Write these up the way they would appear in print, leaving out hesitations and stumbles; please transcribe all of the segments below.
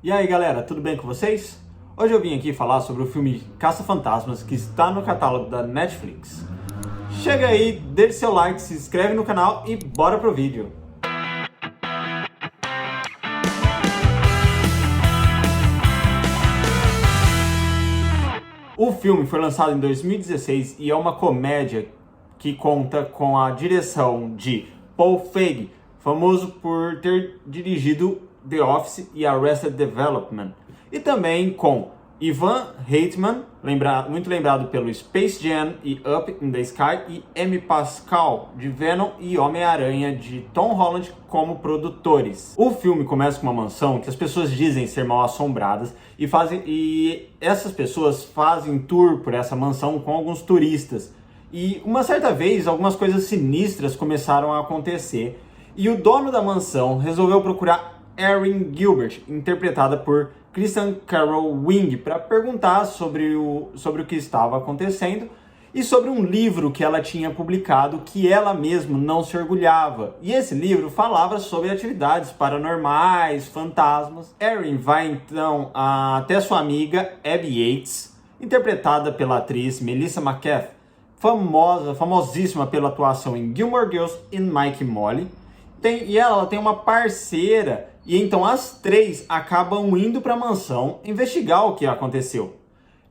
E aí galera, tudo bem com vocês? Hoje eu vim aqui falar sobre o filme Caça-Fantasmas que está no catálogo da Netflix. Chega aí, deixe seu like, se inscreve no canal e bora pro vídeo! O filme foi lançado em 2016 e é uma comédia que conta com a direção de Paul Feig, famoso por ter dirigido The Office e Arrested Development, e também com Ivan Reitman, muito lembrado pelo Space Jam e Up in the Sky, e Amy Pascal, de Venom e Homem-Aranha, de Tom Holland, como produtores. O filme começa com uma mansão que as pessoas dizem ser mal assombradas e essas pessoas fazem tour por essa mansão com alguns turistas. E uma certa vez, algumas coisas sinistras começaram a acontecer e o dono da mansão resolveu procurar Erin Gilbert, interpretada por Kristen Carroll Wing, para perguntar sobre o que estava acontecendo e sobre um livro que ela tinha publicado que ela mesma não se orgulhava. E esse livro falava sobre atividades paranormais, fantasmas. Erin vai então até sua amiga Abby Yates, interpretada pela atriz Melissa McCarthy, famosíssima pela atuação em Gilmore Girls e Mike e Molly. E ela tem uma parceira, e então as três acabam indo para a mansão investigar o que aconteceu.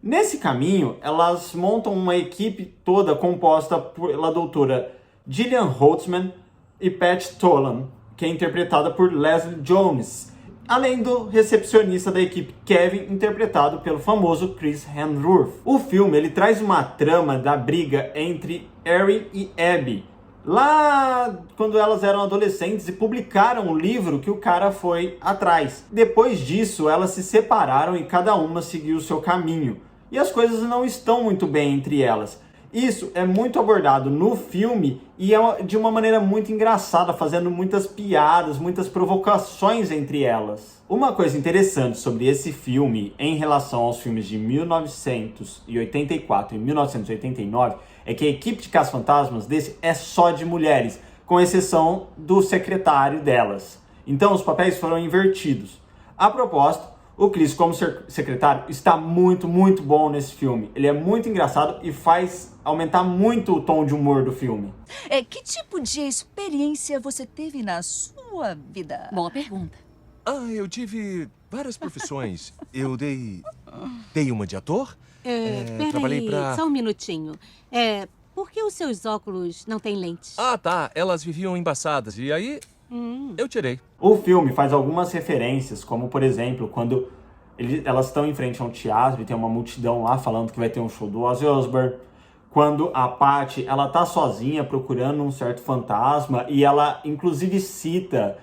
Nesse caminho, elas montam uma equipe toda composta pela doutora Gillian Holtzman e Pat Tolan, que é interpretada por Leslie Jones, além do recepcionista da equipe Kevin, interpretado pelo famoso Chris Hemsworth. O filme ele traz uma trama da briga entre Erin e Abby, lá quando elas eram adolescentes e publicaram o livro que o cara foi atrás. Depois disso, elas se separaram e cada uma seguiu o seu caminho. E as coisas não estão muito bem entre elas. Isso é muito abordado no filme e é de uma maneira muito engraçada, fazendo muitas piadas, muitas provocações entre elas. Uma coisa interessante sobre esse filme em relação aos filmes de 1984 e 1989 é que a equipe de caça-fantasmas desse é só de mulheres, com exceção do secretário delas. Então os papéis foram invertidos. A propósito, o Chris como secretário está muito bom nesse filme. Ele é muito engraçado e faz aumentar muito o tom de humor do filme. Que tipo de experiência você teve na sua vida? Boa pergunta. Eu tive várias profissões. Eu dei uma de ator. Trabalhei Peraí, só um minutinho. Por que os seus óculos não têm lentes? Tá. Elas viviam embaçadas. E aí, eu tirei. O filme faz algumas referências, como por exemplo, quando elas estão em frente a um teatro e tem uma multidão lá falando que vai ter um show do Ozzy Osbourne. Quando a Patty, ela tá sozinha procurando um certo fantasma e ela inclusive cita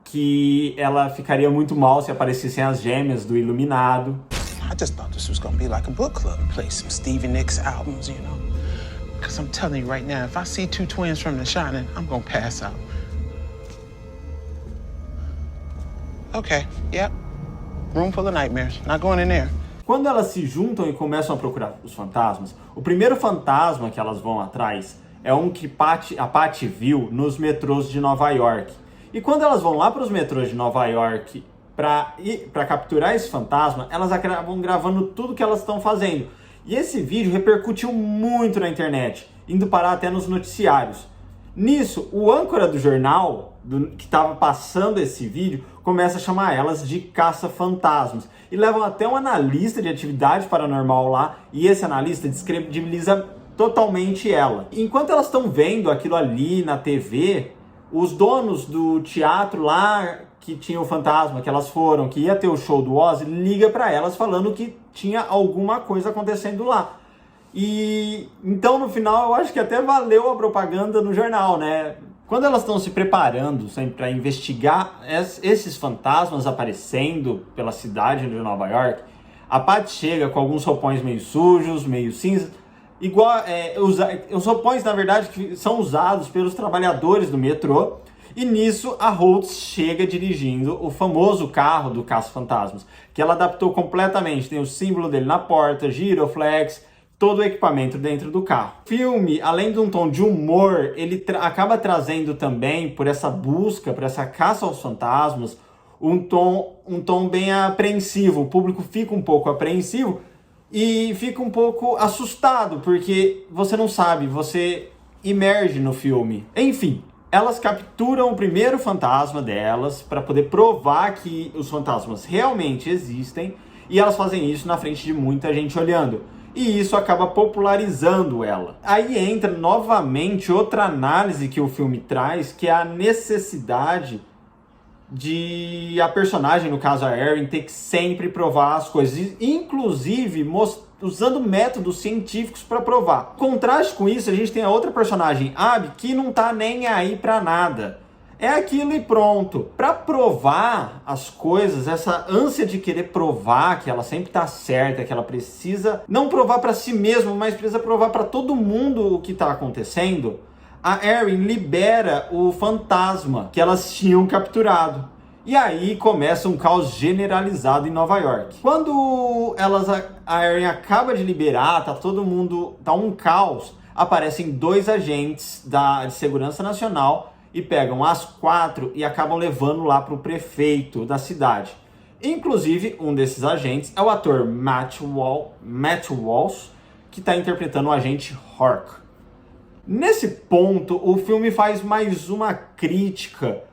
que ela ficaria muito mal se aparecessem as gêmeas do Iluminado. I just thought this was gonna be like a book club, play some Stevie Nicks albums, you know. Because I'm telling you right now, if I see two twins from The Shining, I'm gonna pass out. Okay, yep. Room full of nightmares. Not going in there. Quando elas se juntam e começam a procurar os fantasmas, o primeiro fantasma que elas vão atrás é um que a Patty viu nos metrôs de Nova York. E quando elas vão lá para os metrôs de Nova York para capturar esse fantasma, elas acabam gravando tudo que elas estão fazendo. E esse vídeo repercutiu muito na internet, indo parar até nos noticiários. Nisso, o âncora do jornal que estava passando esse vídeo começa a chamar elas de caça-fantasmas e levam até um analista de atividade paranormal lá, e esse analista descredibiliza totalmente ela. Enquanto elas estão vendo aquilo ali na TV, os donos do teatro lá que tinha o fantasma, que elas foram, que ia ter o show do Ozzy, liga para elas falando que tinha alguma coisa acontecendo lá. E então no final eu acho que até valeu a propaganda no jornal, né? Quando elas estão se preparando sempre para investigar esses fantasmas aparecendo pela cidade de Nova York, a Patty chega com alguns roupões meio sujos, meio cinza, os roupões na verdade que são usados pelos trabalhadores do metrô. E nisso a Holtz chega dirigindo o famoso carro do Caça-Fantasmas, que ela adaptou completamente. Tem o símbolo dele na porta, giroflex, todo o equipamento dentro do carro. O filme, além de um tom de humor, ele acaba trazendo também, por essa busca, por essa caça aos fantasmas, um tom bem apreensivo. O público fica um pouco apreensivo e fica um pouco assustado, porque você não sabe, você imerge no filme. Enfim, elas capturam o primeiro fantasma delas para poder provar que os fantasmas realmente existem, e elas fazem isso na frente de muita gente olhando. E isso acaba popularizando ela. Aí entra novamente outra análise que o filme traz, que é a necessidade de a personagem, no caso a Erin, ter que sempre provar as coisas, inclusive usando métodos científicos para provar. Contraste com isso, a gente tem a outra personagem, Abby, que não tá nem aí para nada. É aquilo e pronto. Para provar as coisas, essa ânsia de querer provar que ela sempre tá certa, que ela precisa não provar para si mesma, mas precisa provar para todo mundo o que tá acontecendo, a Erin libera o fantasma que elas tinham capturado. E aí começa um caos generalizado em Nova York. Quando a Erin acaba de liberar, tá um caos, aparecem 2 agentes de segurança nacional e pegam as 4 e acabam levando lá para o prefeito da cidade. Inclusive, um desses agentes é o ator Matt Walsh, que está interpretando o agente Rourke. Nesse ponto, o filme faz mais uma crítica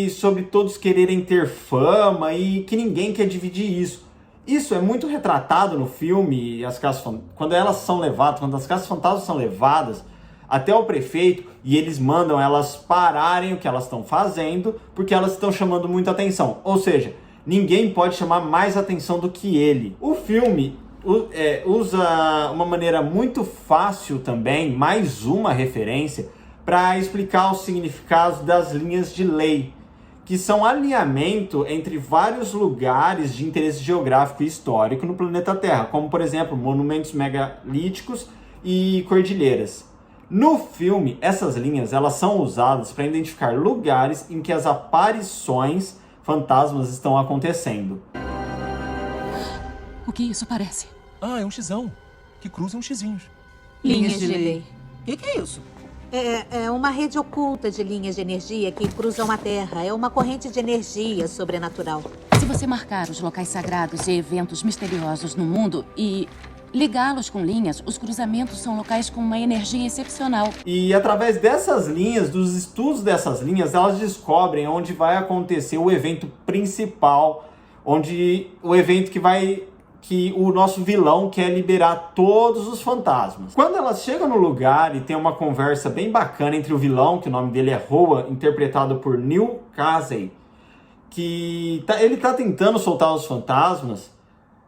sobre todos quererem ter fama e que ninguém quer dividir isso. Isso é muito retratado no filme, quando as casas fantasmas são levadas até o prefeito e eles mandam elas pararem o que elas estão fazendo porque elas estão chamando muita atenção. Ou seja, ninguém pode chamar mais atenção do que ele. O filme usa uma maneira muito fácil também, mais uma referência, para explicar os significados das linhas de lei, que são alinhamento entre vários lugares de interesse geográfico e histórico no planeta Terra, como, por exemplo, monumentos megalíticos e cordilheiras. No filme, essas linhas elas são usadas para identificar lugares em que as aparições fantasmas estão acontecendo. O que isso parece? Ah, é um xizão, que cruza uns xizinhos. Linhas de lei. O que é isso? É uma rede oculta de linhas de energia que cruzam a Terra. É uma corrente de energia sobrenatural. Se você marcar os locais sagrados e eventos misteriosos no mundo e ligá-los com linhas, os cruzamentos são locais com uma energia excepcional. E através dessas linhas, dos estudos dessas linhas, elas descobrem onde vai acontecer o evento principal, o evento que o nosso vilão quer liberar todos os fantasmas. Quando elas chegam no lugar e tem uma conversa bem bacana entre o vilão, que o nome dele é Roa, interpretado por Neil Casey, que ele tá tentando soltar os fantasmas,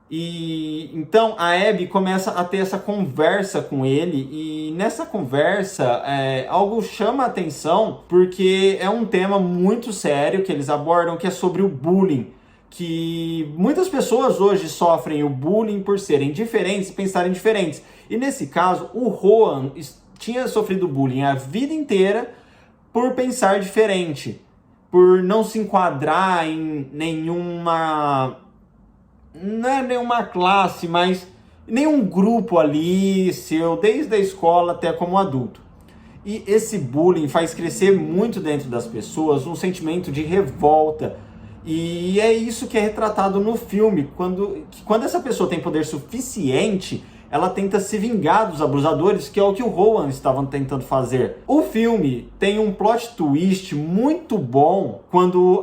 e então a Abby começa a ter essa conversa com ele, e nessa conversa algo chama a atenção, porque é um tema muito sério que eles abordam, que é sobre o bullying, que muitas pessoas hoje sofrem o bullying por serem diferentes e pensarem diferentes. E nesse caso, o Rowan tinha sofrido bullying a vida inteira por pensar diferente, por não se enquadrar em nenhuma classe, mas nenhum grupo ali desde a escola até como adulto. E esse bullying faz crescer muito dentro das pessoas um sentimento de revolta. E é isso que é retratado no filme. Quando essa pessoa tem poder suficiente, ela tenta se vingar dos abusadores, que é o que o Rowan estava tentando fazer. O filme tem um plot twist muito bom quando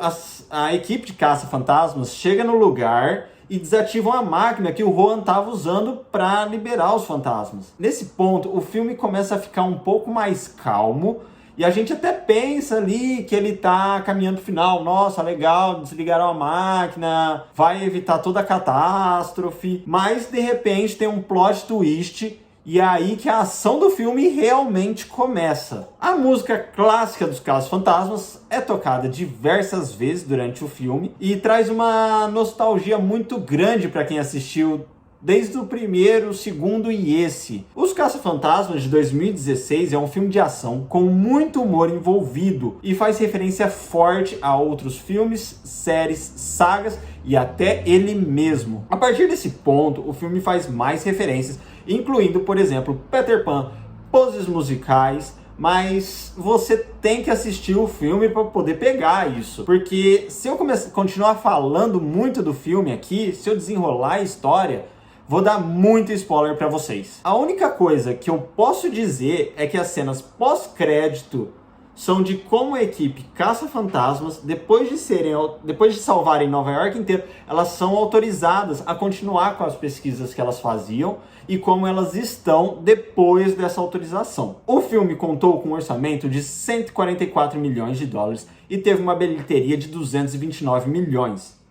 a equipe de caça-fantasmas chega no lugar e desativam a máquina que o Rowan estava usando para liberar os fantasmas. Nesse ponto, o filme começa a ficar um pouco mais calmo, e a gente até pensa ali que ele tá caminhando pro final. Nossa, legal, desligaram a máquina, vai evitar toda a catástrofe. Mas, de repente, tem um plot twist, e é aí que a ação do filme realmente começa. A música clássica dos Caça-Fantasmas é tocada diversas vezes durante o filme e traz uma nostalgia muito grande para quem assistiu desde o primeiro, o segundo e esse. Os Caça-Fantasmas de 2016 é um filme de ação com muito humor envolvido e faz referência forte a outros filmes, séries, sagas e até ele mesmo. A partir desse ponto, o filme faz mais referências, incluindo, por exemplo, Peter Pan, poses musicais, mas você tem que assistir o filme para poder pegar isso. Porque se eu continuar falando muito do filme aqui, se eu desenrolar a história, vou dar muito spoiler para vocês. A única coisa que eu posso dizer é que as cenas pós-crédito são de como a equipe caça-fantasmas, depois de salvarem Nova York inteira, elas são autorizadas a continuar com as pesquisas que elas faziam e como elas estão depois dessa autorização. O filme contou com um orçamento de 144 milhões de dólares e teve uma bilheteria de 229 milhões.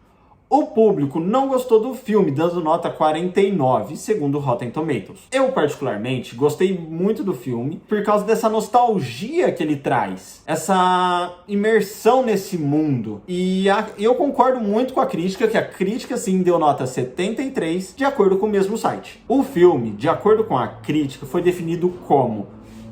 O público não gostou do filme, dando nota 49, segundo Rotten Tomatoes. Eu, particularmente, gostei muito do filme por causa dessa nostalgia que ele traz, essa imersão nesse mundo. E eu concordo muito com a crítica, que a crítica sim deu nota 73, de acordo com o mesmo site. O filme, de acordo com a crítica, foi definido como: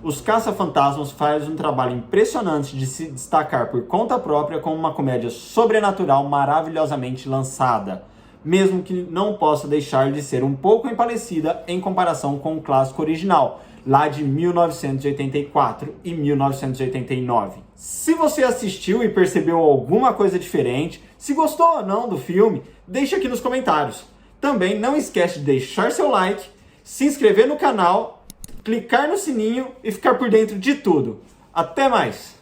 Os Caça-Fantasmas faz um trabalho impressionante de se destacar por conta própria como uma comédia sobrenatural maravilhosamente lançada, mesmo que não possa deixar de ser um pouco emparecida em comparação com o clássico original, lá de 1984 e 1989. Se você assistiu e percebeu alguma coisa diferente, se gostou ou não do filme, deixa aqui nos comentários. Também não esquece de deixar seu like, se inscrever no canal, clicar no sininho e ficar por dentro de tudo. Até mais!